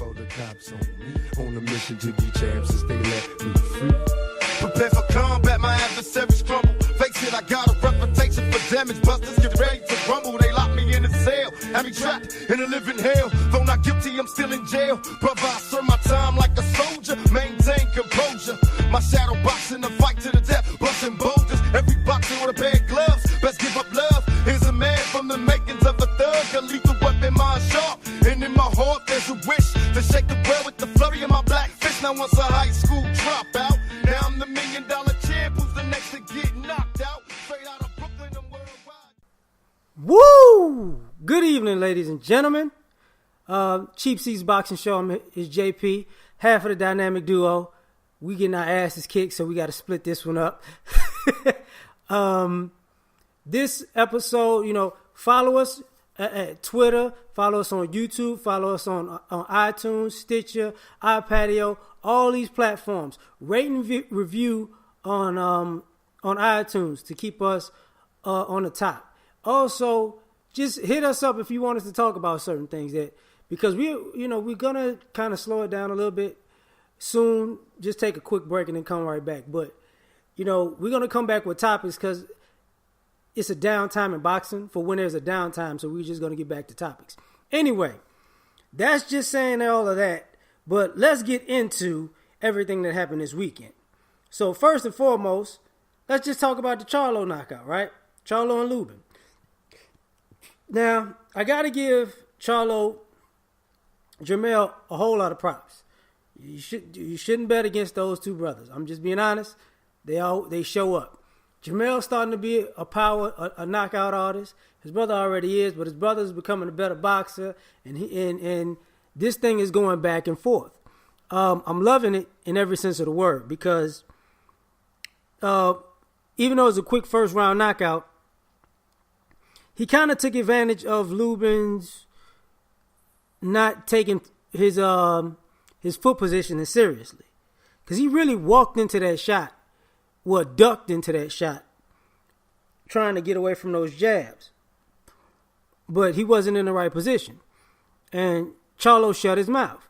call the cops on me. On a mission to be champs since they let me free. Prepare for combat, my adversaries crumble. Face it, I got a reputation for damage. Busters get ready to rumble. They lock me in a cell, have me trapped in a living hell. Though not guilty, I'm still in jail. Brother, I serve my time like a soldier. Maintain composure. My shadow boxing the fight to the death, busting boulders. Every boxer with a pair of gloves. Best give up love. Here's a man from the makings of a thug. A lethal weapon, mind sharp. And in my heart, there's a wish to shake the world with the flurry of my black fist. Now once a high school dropout, now I'm the $1 million champ. Who's the next to get knocked out? Straight out of Brooklyn and worldwide. Woo! Good evening, ladies and gentlemen. Cheap Seats Boxing Show is JP, half of the dynamic duo. We getting our asses kicked, so we got to split this one up. This episode, follow us at Twitter, follow us on YouTube, follow us on iTunes, Stitcher, iPatio, all these platforms. Rate and review on iTunes to keep us on the top. Also, just hit us up if you want us to talk about certain things because we're gonna kind of slow it down a little bit soon. Just take a quick break and then come right back. But we're gonna come back with topics because it's a downtime in boxing for when there's a downtime. So we're just gonna get back to topics. Anyway, that's just saying all of that. But let's get into everything that happened this weekend. So first and foremost, let's just talk about the Charlo knockout, right? Charlo and Lubin. Now, I got to give Charlo, Jermell, a whole lot of props. You shouldn't bet against those two brothers. I'm just being honest. They show up. Jermell's starting to be a knockout artist. His brother already is, but his brother is becoming a better boxer, and this thing is going back and forth. I'm loving it in every sense of the word because even though it was a quick first round knockout, he kind of took advantage of Lubin's not taking his foot positioning seriously. Because he really walked into that shot, ducked into that shot, trying to get away from those jabs. But he wasn't in the right position. And Charlo shut his mouth.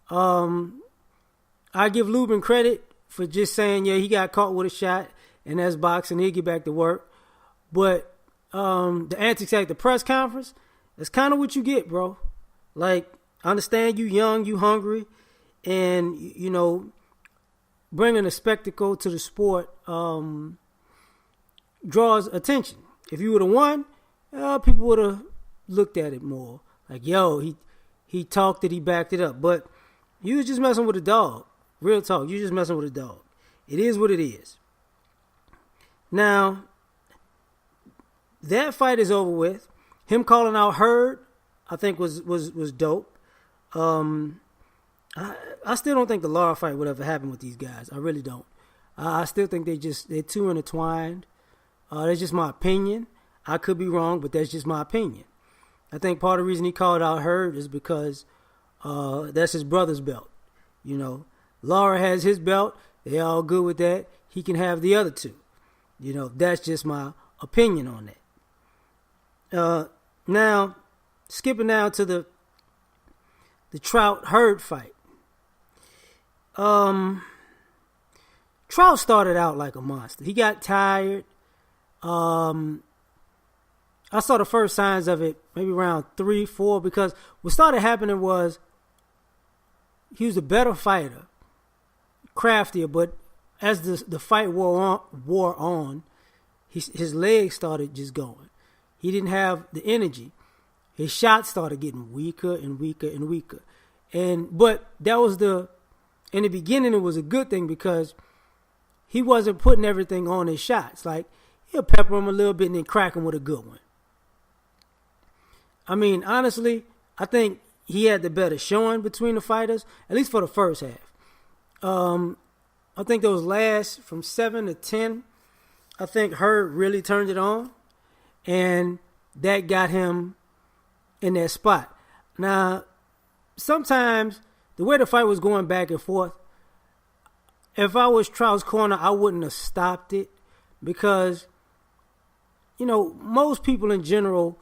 I give Lubin credit for just saying, yeah, he got caught with a shot, and that's boxing. He'll get back to work. But the antics at the press conference, that's kind of what you get, bro. Like, I understand you young, you hungry, and, bringing a spectacle to the sport draws attention. If you would have won, people would have looked at it more. Like, yo, he talked it, he backed it up. But you was just messing with a dog. Real talk, you just messing with a dog. It is what it is. Now, that fight is over with. Him calling out Hurd, I think was dope. I still don't think the Lara fight would ever happen with these guys. I really don't. I still think they're too intertwined. That's just my opinion. I could be wrong, but that's just my opinion. I think part of the reason he called out Hurd is because that's his brother's belt. Lara has his belt. They all good with that. He can have the other two. That's just my opinion on that. Now, skipping down to the Trout-Hurd fight. Trout started out like a monster. He got tired. I saw the first signs of it maybe around 3-4 because what started happening was he was a better fighter, craftier, but as the fight wore on, his legs started just going. He didn't have the energy. His shots started getting weaker and weaker and weaker. But that was in the beginning, it was a good thing because he wasn't putting everything on his shots. Like, he'll pepper him a little bit and then crack him with a good one. I mean, honestly, I think he had the better showing between the fighters, at least for the first half. I think those last from 7 to 10, I think Hurd really turned it on, and that got him in that spot. Now, sometimes the way the fight was going back and forth, if I was Trout's corner, I wouldn't have stopped it because, most people in general,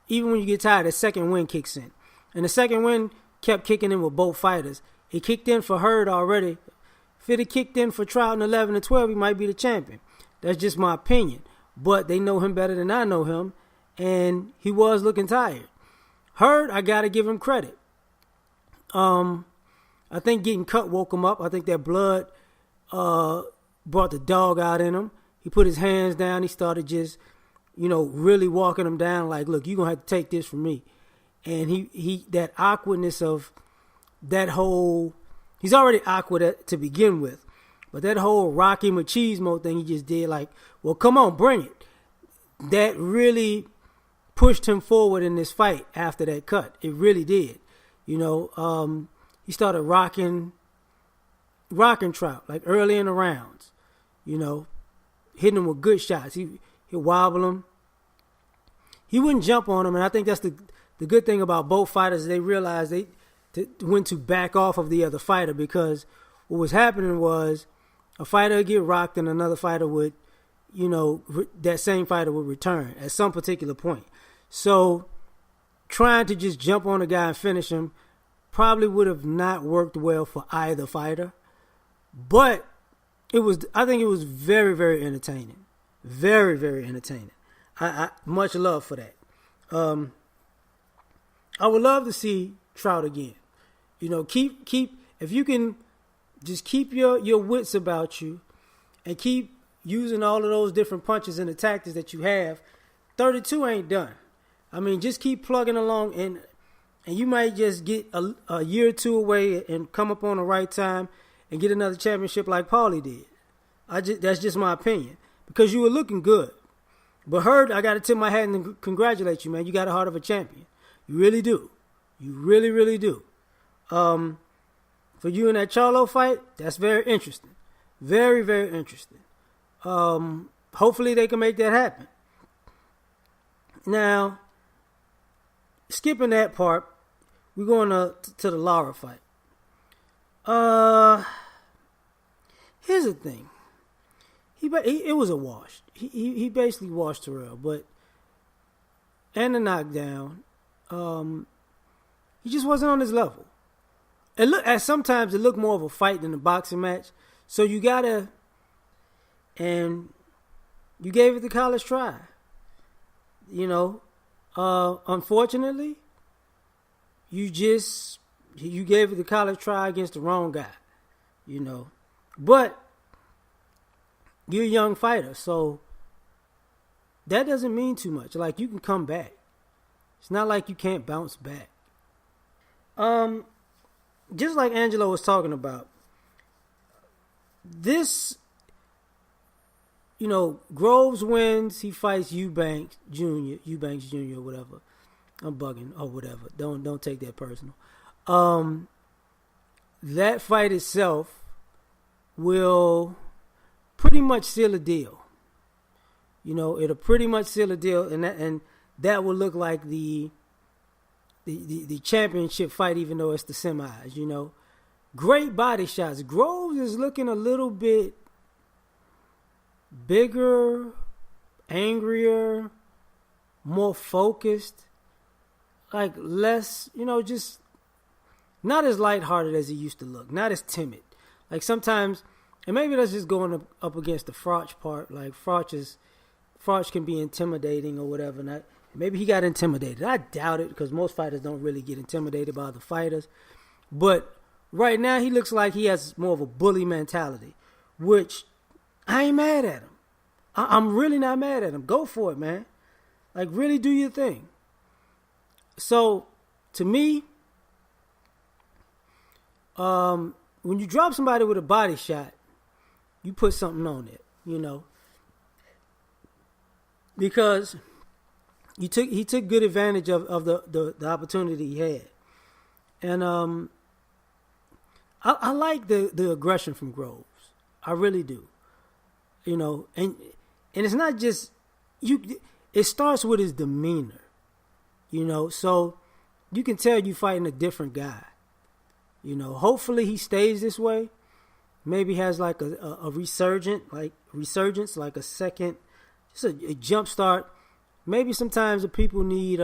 even when you get tired, the second wind kicks in. And the second wind kept kicking in with both fighters. He kicked in for Hurd already. If it had kicked in for Trout in 11 and 12, he might be the champion. That's just my opinion. But they know him better than I know him, and he was looking tired. Hurd, I got to give him credit. I think getting cut woke him up. I think that blood brought the dog out in him. He put his hands down. He started just, really walking him down like, look, you're going to have to take this from me. And he that awkwardness of that whole, he's already awkward to begin with. But that whole Rocky Machismo thing he just did, like, well, come on, bring it. That really pushed him forward in this fight after that cut. It really did. He started rocking Trout, like early in the rounds, hitting him with good shots. He'd wobble him. He wouldn't jump on him, and I think that's the good thing about both fighters. They realized when to back off of the other fighter, because what was happening was a fighter would get rocked and another fighter would, that same fighter would return at some particular point. So trying to just jump on a guy and finish him probably would have not worked well for either fighter. But I think it was very, very entertaining. Very, very entertaining. I much love for that. I would love to see Trout again. Keep if you can just keep your wits about you and keep using all of those different punches and the tactics that you have. 32 ain't done. I mean, just keep plugging along, and you might just get a year or two away and come up on the right time and get another championship like Paulie did. That's just my opinion, because you were looking good. But Hurd, I got to tip my hat and congratulate you, man. You got a heart of a champion. You really do. You really, really do. For you in that Charlo fight, that's very interesting. Very, very interesting. Hopefully they can make that happen. Now, skipping that part, we're going to the Lara fight. Here's the thing. It was a wash. He basically washed Terrell, and the knockdown. He just wasn't on his level. Sometimes it looked more of a fight than a boxing match. So you gave it the college try. Unfortunately, you gave it the college try against the wrong guy. But you're a young fighter, so that doesn't mean too much. Like, you can come back. It's not like you can't bounce back. Just like Angelo was talking about, this, Groves wins, he fights Eubanks Jr., or whatever. I'm bugging, or whatever. Don't take that personal. That fight itself will pretty much seal a deal. It'll pretty much seal a deal, and that will look like the championship fight, even though it's the semis. Great body shots. Groves is looking a little bit bigger, angrier, more focused, like less, just not as lighthearted as he used to look, not as timid. Like sometimes, and maybe that's just going up against the Froch part. Like Froch can be intimidating or whatever. And maybe he got intimidated. I doubt it, because most fighters don't really get intimidated by other fighters. But right now he looks like he has more of a bully mentality, which I ain't mad at him. I'm really not mad at him. Go for it, man. Like, really do your thing. So, to me, when you drop somebody with a body shot, you put something on it, because he took good advantage of the opportunity he had. And I like the aggression from Groves. I really do. And it's not just it starts with his demeanor. So you can tell you fighting a different guy. Hopefully he stays this way. Maybe has like a resurgence, like a second, just a jump start. Maybe sometimes the people need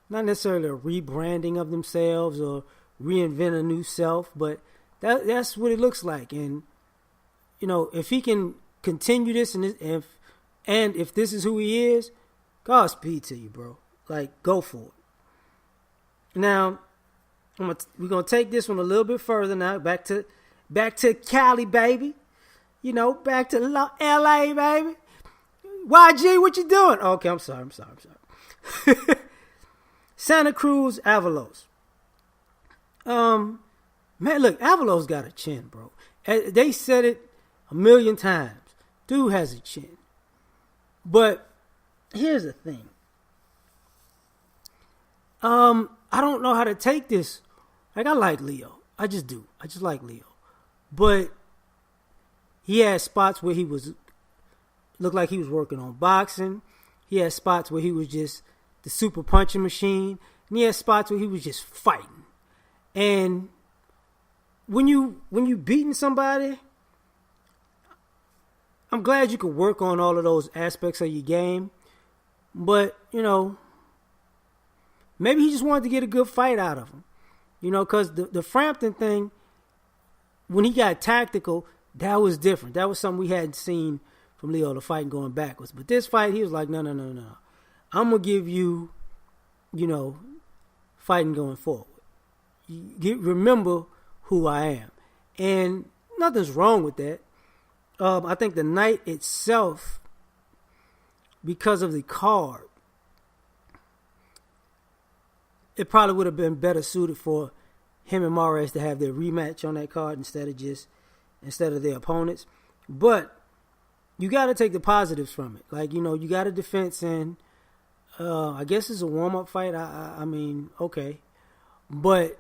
not necessarily a rebranding of themselves or reinvent a new self, but that's what it looks like. And if he can continue this, and if this is who he is, Godspeed to you, bro. Like, go for it. Now, we're gonna take this one a little bit further now. Back to Cali, baby. Back to LA, baby. YG, what you doing? Okay, I'm sorry. Santa Cruz Avalos. Man, look, Avalos got a chin, bro. They said it a million times. Dude has a chin. But here's the thing. I don't know how to take this. Like, I like Leo. I just do. I just like Leo. But he had spots where he looked like he was working on boxing. He had spots where he was just the super punching machine. And he had spots where he was just fighting. And when you beating somebody, I'm glad you could work on all of those aspects of your game. But, maybe he just wanted to get a good fight out of him. Because the Frampton thing, when he got tactical, that was different. That was something we hadn't seen from Leo, the fighting going backwards. But this fight, he was like, no. I'm going to give you, fighting going forward. Remember who I am. And nothing's wrong with that. I think the night itself, because of the card, it probably would have been better suited for him and Mares to have their rematch on that card instead of their opponents. But you got to take the positives from it. Like, you got a defense, and I guess it's a warm-up fight. I mean, okay. But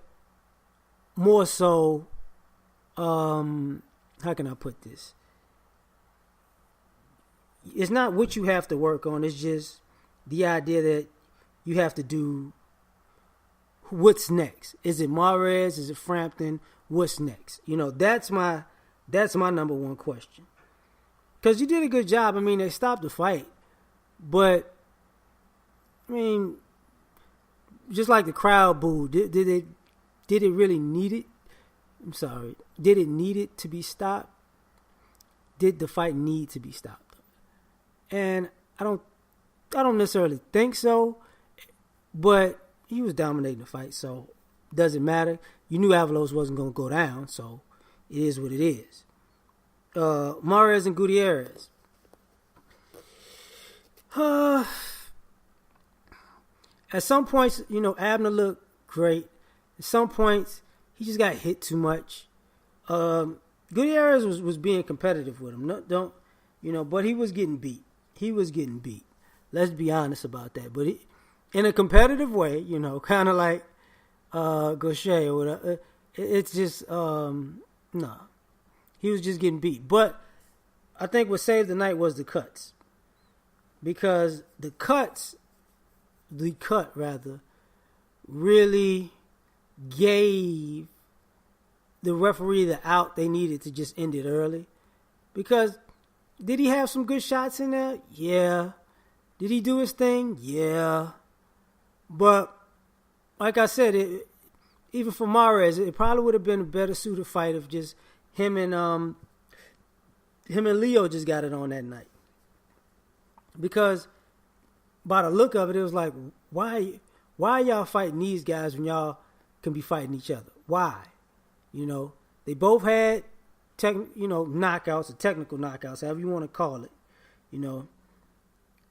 more so, how can I put this? It's not what you have to work on. It's just the idea that you have to do what's next. Is it Mares? Is it Frampton? What's next? That's my number one question. Because you did a good job. I mean, they stopped the fight. But, I mean, just like the crowd booed, did it really need it? I'm sorry. Did it need it to be stopped? Did the fight need to be stopped? And I don't necessarily think so, but he was dominating the fight, so it doesn't matter. You knew Avalos wasn't going to go down, so it is what it is. Mares and Gutierrez. At some points, Abner looked great. At some points, he just got hit too much. Gutierrez was being competitive with him. But he was getting beat. Let's be honest about that. But in a competitive way, kind of like Gaucher or whatever. It's just, no. He was just getting beat. But I think what saved the night was the cuts. Because the cut really gave the referee the out they needed to just end it early. Because did he have some good shots in there? Yeah. Did he do his thing? Yeah. But like I said, even for Mares, it probably would have been a better suited fight if just him and Leo just got it on that night. Because by the look of it, it was like, why y'all fighting these guys when y'all can be fighting each other? Why? They both had knockouts or technical knockouts, however you want to call it.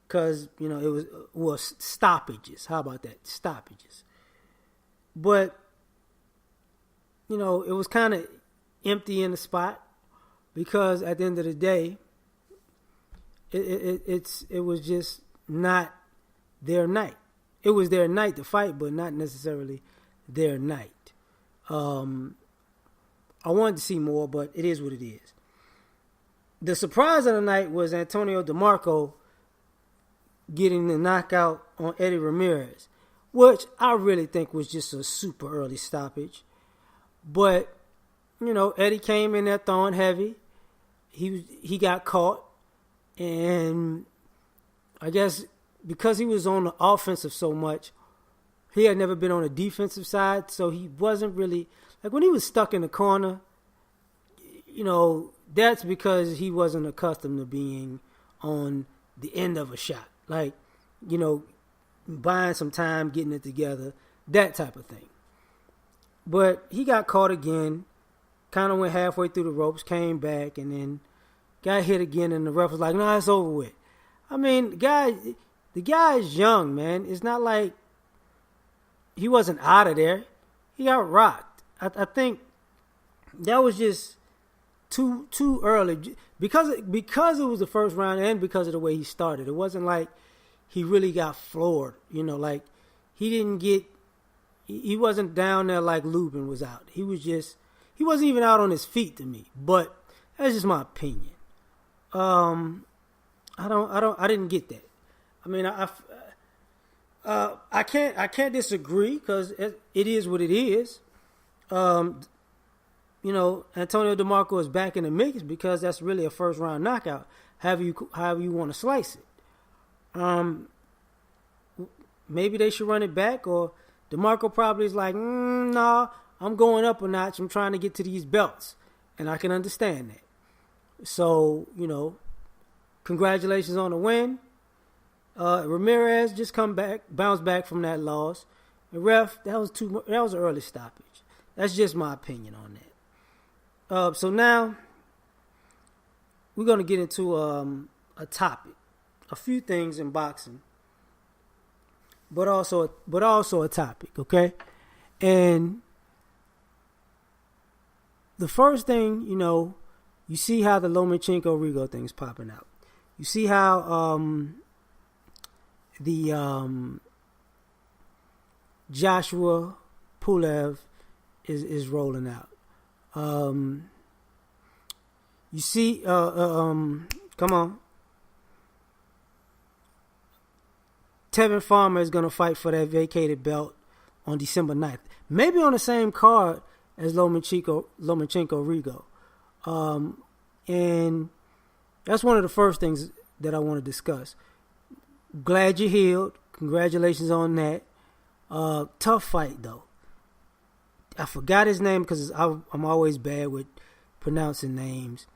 Because, it was stoppages. How about that? Stoppages. But, it was kind of empty in the spot because at the end of the day, it was just not their night. It was their night to fight, but not necessarily their night. I wanted to see more, but it is what it is. The surprise of the night was Antonio DeMarco getting the knockout on Eddie Ramirez, which I really think was just a super early stoppage. But, Eddie came in there throwing heavy. He got caught. And I guess because he was on the offensive so much, he had never been on the defensive side, so he wasn't really like when he was stuck in the corner. That's because he wasn't accustomed to being on the end of a shot, like buying some time, getting it together, that type of thing. But he got caught again, kind of went halfway through the ropes, came back, and then got hit again, and the ref was like, "Nah, it's over with." I mean, the guy is young, man. It's not like he wasn't out of there. He got rocked. I think that was just too early because it was the first round and because of the way he started. It wasn't like he really got floored. Like he wasn't down there like Lubin was out. He wasn't even out on his feet to me. But that's just my opinion. I didn't get that. I mean, I can't disagree because it is what it is. Antonio DeMarco is back in the mix because that's really a first round knockout. However you want to slice it. Maybe they should run it back, or DeMarco probably is like, nah, I'm going up a notch. I'm trying to get to these belts, and I can understand that. So congratulations on the win. Ramirez just bounced back from that loss. The ref, that was an early stoppage. That's just my opinion on that. So now we're gonna get into a topic, a few things in boxing, but also a topic, okay? And the first thing, you see how the Lomachenko-Rigo thing is popping out. You see how the Joshua Pulev is rolling out. You see, come on. Tevin Farmer is going to fight for that vacated belt on December 9th. Maybe on the same card as Lomachenko-Rigo. And that's one of the first things that I want to discuss. Glad you healed. Congratulations on that. Tough fight, though. I forgot his name because I'm always bad with pronouncing names.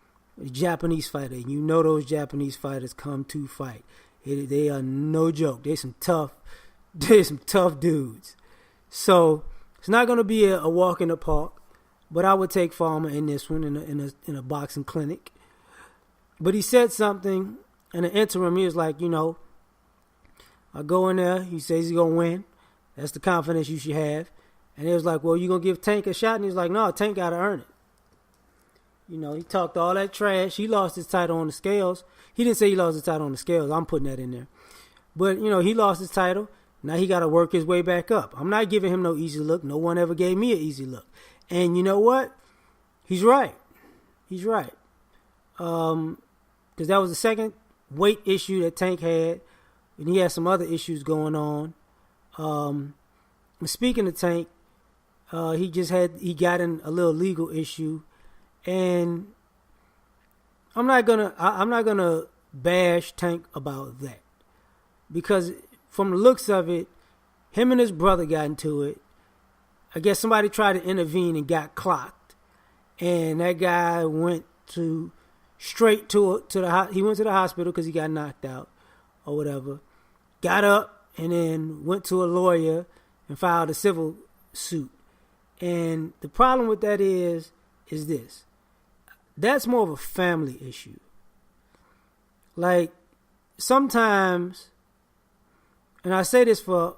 A Japanese fighter. Those Japanese fighters come to fight. They are no joke. They're some tough dudes. So it's not going to be a walk in the park. But I would take Farmer in this one in a boxing clinic. But he said something in the interim. He was like, I go in there. He says he's going to win. That's the confidence you should have. And it was like, well, you going to give Tank a shot? And he was like, no, Tank got to earn it. He talked all that trash. He lost his title on the scales. He didn't say he lost his title on the scales. I'm putting that in there. But, he lost his title. Now he got to work his way back up. I'm not giving him no easy look. No one ever gave me an easy look. And you know what? He's right. He's right. Because that was the second weight issue that Tank had. And he had some other issues going on. Speaking of Tank, he got in a little legal issue. And I'm not gonna bash Tank about that. Because from the looks of it, him and his brother got into it. I guess somebody tried to intervene and got clocked. And that guy went straight to the hospital because he got knocked out or whatever. Got up and then went to a lawyer and filed a civil suit. And the problem with that is this. That's more of a family issue. Like, sometimes, and I say this for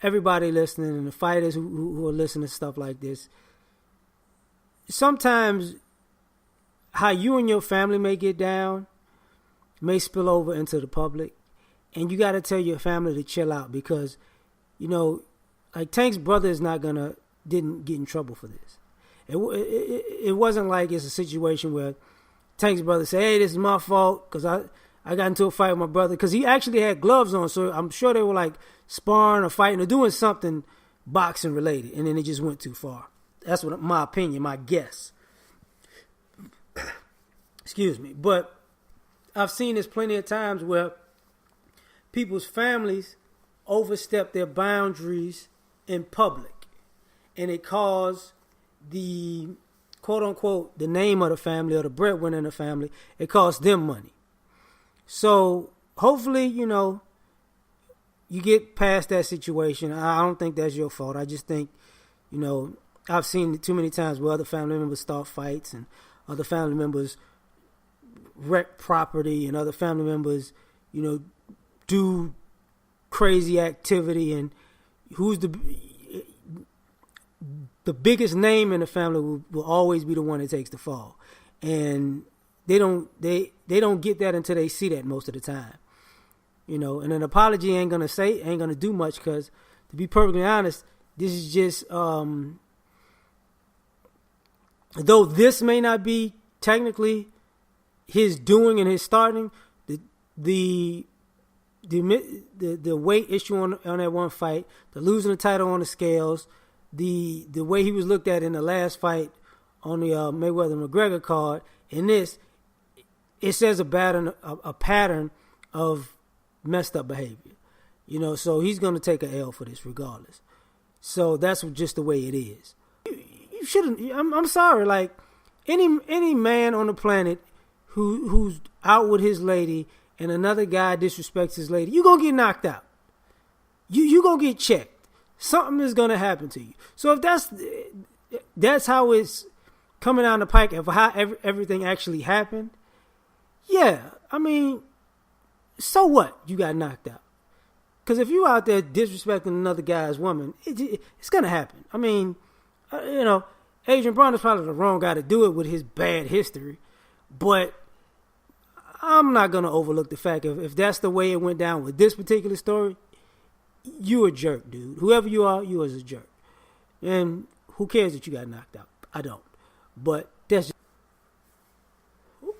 everybody listening and the fighters who are listening to stuff like this, sometimes how you and your family may get down may spill over into the public, and you got to tell your family to chill out because, like Tank's brother didn't get in trouble for this. It wasn't like it's a situation where Tank's brother said, hey, this is my fault because I got into a fight with my brother, because he actually had gloves on, so I'm sure they were like sparring or fighting or doing something boxing related, and then it just went too far. That's what my opinion, my guess. Excuse me. But I've seen this plenty of times where people's families overstepped their boundaries in public, and it caused the quote unquote the name of the family or the breadwinner in the family. It cost them money. So hopefully, you get past that situation. I don't think that's your fault. I just think, I've seen it too many times where other family members start fights and other family members wreck property and other family members, do crazy activity, and who's the biggest name in the family will always be the one that takes the fall. And they don't get that until they see that most of the time. And an apology ain't gonna do much, because to be perfectly honest, this is just though this may not be technically his doing and his starting, the weight issue on that one fight, the losing the title on the scales, the way he was looked at in the last fight on the Mayweather-McGregor card, and this, it says a pattern of messed up behavior. So he's going to take an L for this regardless. So that's just the way it is. You shouldn't. I'm sorry. Like any man on the planet who's out with his lady and another guy disrespects his lady, you gonna get knocked out. You gonna get checked. Something is gonna happen to you. So if that's how it's coming down the pike of how everything actually happened, yeah, I mean, so what? You got knocked out. Because if you out there disrespecting another guy's woman, it's gonna happen. I mean, Adrian Brown is probably the wrong guy to do it with his bad history, but I'm not going to overlook the fact if that's the way it went down with this particular story, you a jerk, dude. Whoever you are, you is a jerk. And who cares that you got knocked out? I don't. But that's just...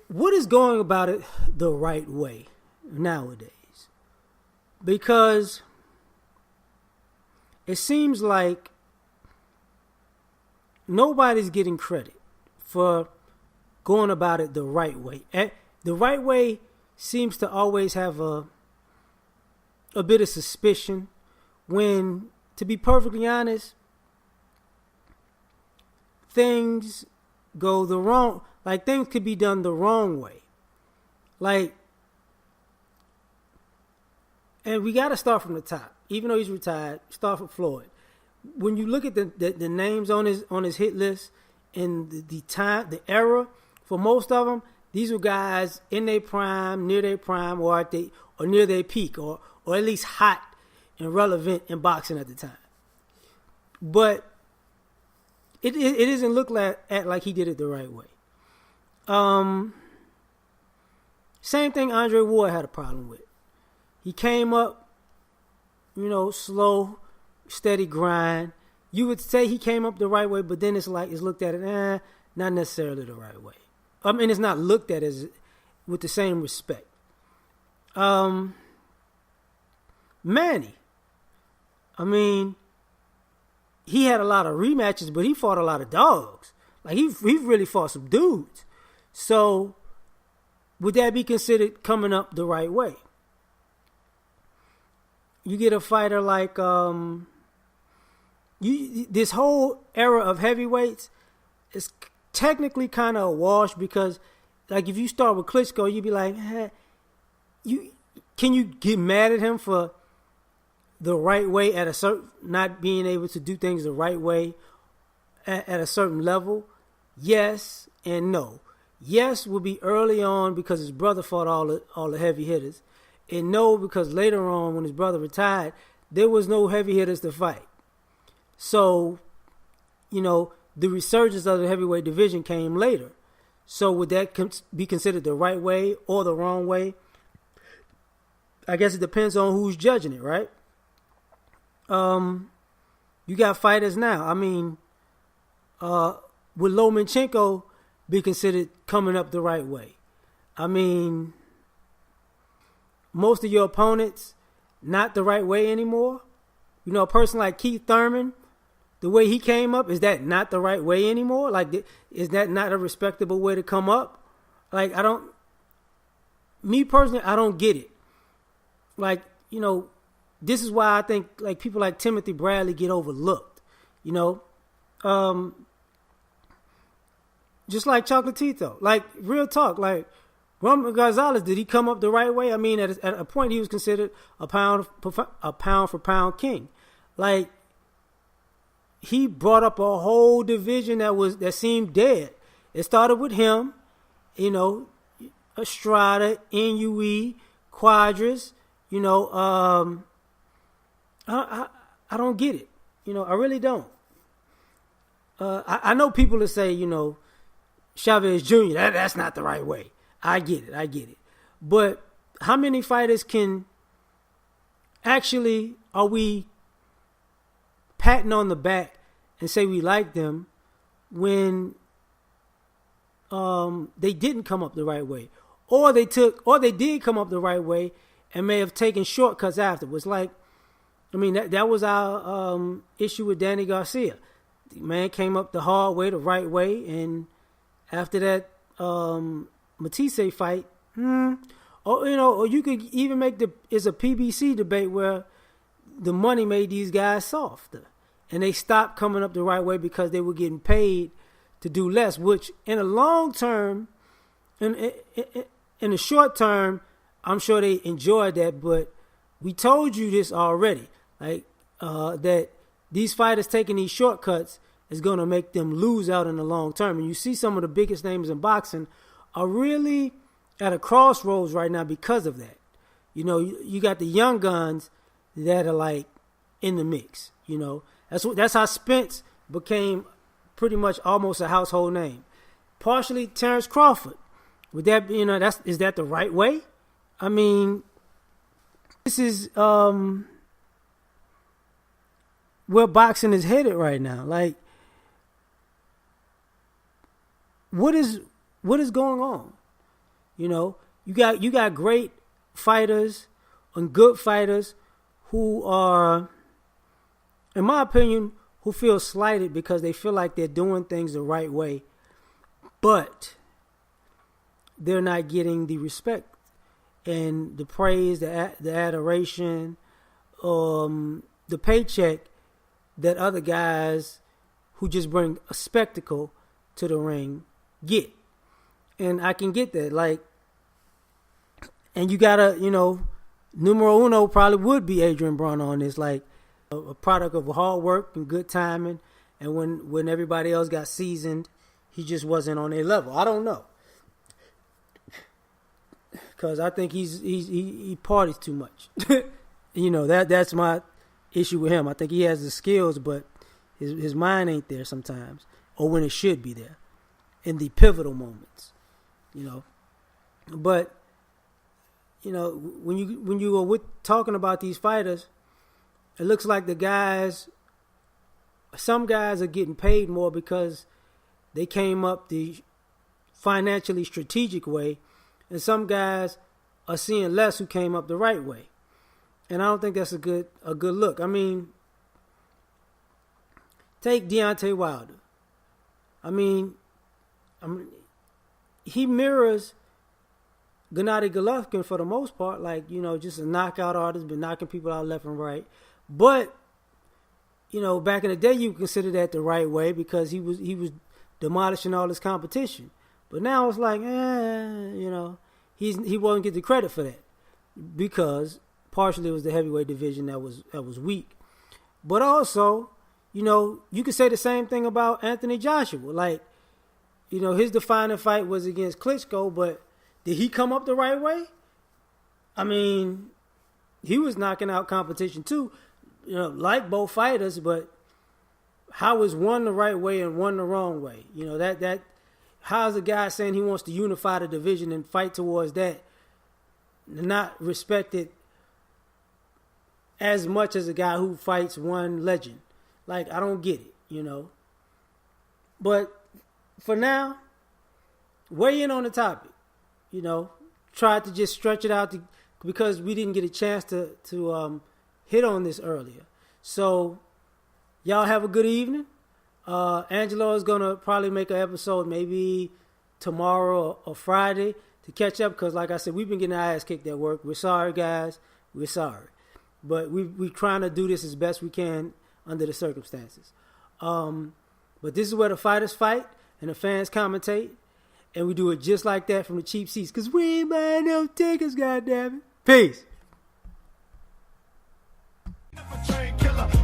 What is going about it the right way nowadays? Because it seems like nobody's getting credit for going about it the right way. The right way seems to always have a bit of suspicion when, to be perfectly honest, things go the wrong, like things could be done the wrong way. Like, and we got to start from the top. Even though he's retired, start with Floyd. When you look at the names on his hit list and the era, for most of them, these were guys in their prime, near their prime, or near their peak, or at least hot and relevant in boxing at the time. But it doesn't look like he did it the right way. Same thing Andre Ward had a problem with. He came up, slow, steady grind. You would say he came up the right way, but then it's looked at not necessarily the right way. I mean, it's not looked at as with the same respect. Manny, I mean, he had a lot of rematches, but he fought a lot of dogs. Like he really fought some dudes. So would that be considered coming up the right way? You get a fighter like this whole era of heavyweights is technically kind of a wash, because like if you start with Klitschko, you'd be like, can you get mad at him for the right way at a certain, not being able to do things the right way at a certain level? Yes and no. Yes would be early on because his brother fought all the heavy hitters, and no because later on when his brother retired, there was no heavy hitters to fight. So, the resurgence of the heavyweight division came later. So would that be considered the right way or the wrong way? I guess it depends on who's judging it, right? You got fighters now. I mean, would Lomachenko be considered coming up the right way? I mean, most of your opponents, not the right way anymore. A person like Keith Thurman, the way he came up, is that not the right way anymore? Like, is that not a respectable way to come up? Like, me personally, I don't get it. Like, this is why I think like people like Timothy Bradley get overlooked. You know, just like Chocolatito. Like real talk. Like Roman Gonzalez, did he come up the right way? I mean, at a point he was considered a pound for pound king. Like he brought up a whole division that seemed dead. It started with him, you know, Estrada, NUE, Quadras. You know, I don't get it. You know, I really don't. I know people that say, you know, Chavez Jr., that's not the right way. I get it. But how many fighters can actually, are we patting on the back and say we like them when they didn't come up the right way? Or they did come up the right way and may have taken shortcuts afterwards. Like, I mean, that was our issue with Danny Garcia. The man came up the hard way, the right way, and after that Matisse fight, or you could even make it's a PBC debate where the money made these guys softer, and they stopped coming up the right way because they were getting paid to do less. Which, in the long term, in the short term, I'm sure they enjoyed that. But we told you this already, like that these fighters taking these shortcuts is going to make them lose out in the long term. And you see some of the biggest names in boxing are really at a crossroads right now because of that. You know, you got the young guns that are like in the mix. You know, that's how Spence became pretty much almost a household name. Partially Terrence Crawford. Would that be, is that the right way? I mean, this is where boxing is headed right now. Like, what is going on? You know, you got great fighters and good fighters who are, in my opinion, who feel slighted because they feel like they're doing things the right way, but they're not getting the respect and the praise, the adoration, the paycheck that other guys who just bring a spectacle to the ring get. And I can get that. Like, and you gotta, numero uno probably would be Adrian Broner on this, like a product of hard work and good timing. And when everybody else got seasoned, he just wasn't on their level. I don't know, because I think he parties too much. That's my issue with him. I think he has the skills, but his mind ain't there sometimes, or when it should be there, in the pivotal moments. But when you were talking about these fighters, it looks like some guys are getting paid more because they came up the financially strategic way, and some guys are seeing less who came up the right way. And I don't think that's a good look. I mean, take Deontay Wilder. I mean, he mirrors Gennady Golovkin for the most part, like, just a knockout artist, been knocking people out left and right. But, back in the day, you consider that the right way because he was demolishing all his competition. But now it's like, he won't get the credit for that because partially it was the heavyweight division that was weak. But also, you could say the same thing about Anthony Joshua. Like, his defining fight was against Klitschko, but did he come up the right way? I mean, he was knocking out competition too, like both fighters, but how is one the right way and one the wrong way? How's a guy saying he wants to unify the division and fight towards that not respected as much as a guy who fights one legend? Like, I don't get it, But for now, weigh in on the topic. Tried to just stretch it out because we didn't get a chance to hit on this earlier. So, y'all have a good evening. Angelo is going to probably make an episode maybe tomorrow or Friday to catch up because, like I said, we've been getting our ass kicked at work. We're sorry, guys. We're sorry. but we trying to do this as best we can under the circumstances. But this is where the fighters fight and the fans commentate, and we do it just like that from the cheap seats, because we ain't buying no tickets, goddammit. Peace.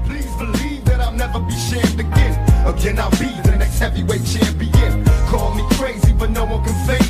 Please believe that I'll never be shamed again. Again, I'll be the next heavyweight champion. Call me crazy, but no one can fake